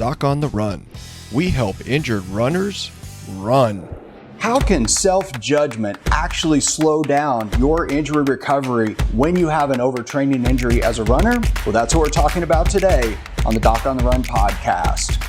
Doc on the Run. We help injured runners run. How can self-judgment actually slow down your injury recovery when you have an overtraining injury as a runner? Well, that's what we're talking about today on the Doc on the Run podcast.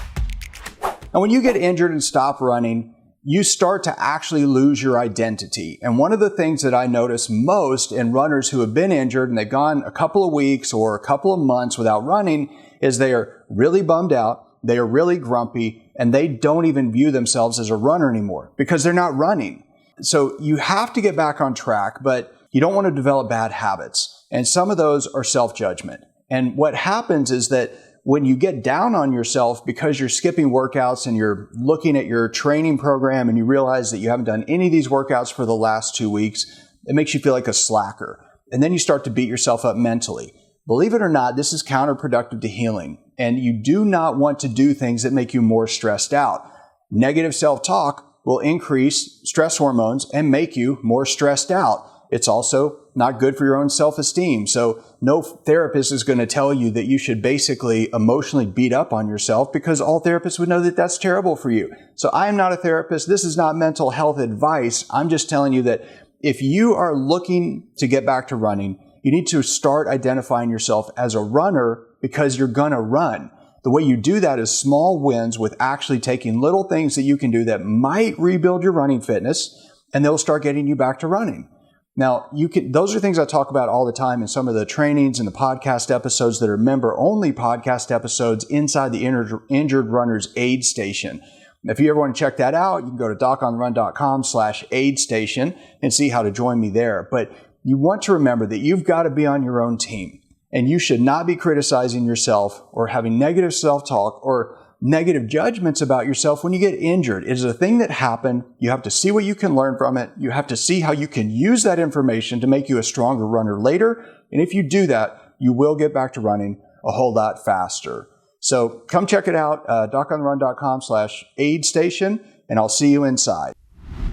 Now, when you get injured and stop running, you start to actually lose your identity. And one of the things that I notice most in runners who have been injured and they've gone a couple of weeks or a couple of months without running is they are really bummed out, they are really grumpy, and they don't even view themselves as a runner anymore because they're not running. So you have to get back on track, but you don't want to develop bad habits. And some of those are self-judgment. And what happens is that when you get down on yourself because you're skipping workouts and you're looking at your training program and you realize that you haven't done any of these workouts for the last 2 weeks, it makes you feel like a slacker. And then you start to beat yourself up mentally. Believe it or not, this is counterproductive to healing. And you do not want to do things that make you more stressed out. Negative self-talk will increase stress hormones and make you more stressed out. It's also not good for your own self-esteem. So no therapist is going to tell you that you should basically emotionally beat up on yourself because all therapists would know that that's terrible for you. So I am not a therapist. This is not mental health advice. I'm just telling you that if you are looking to get back to running, you need to start identifying yourself as a runner because you're going to run. The way you do that is small wins with actually taking little things that you can do that might rebuild your running fitness, and they'll start getting you back to running. Now, those are things I talk about all the time in some of the trainings and the podcast episodes that are member-only podcast episodes inside the Injured Runners Aid Station. If you ever want to check that out, you can go to docontherun.com/aid station and see how to join me there. But you want to remember that you've got to be on your own team, and you should not be criticizing yourself or having negative self-talk or negative judgments about yourself when you get injured. It is a thing that happened. You have to see what you can learn from it. You have to see how you can use that information to make you a stronger runner later. And if you do that, you will get back to running a whole lot faster. So come check it out, docontherun.com/aid station, and I'll see you inside.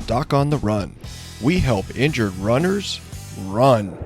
Doc on the Run. We help injured runners run.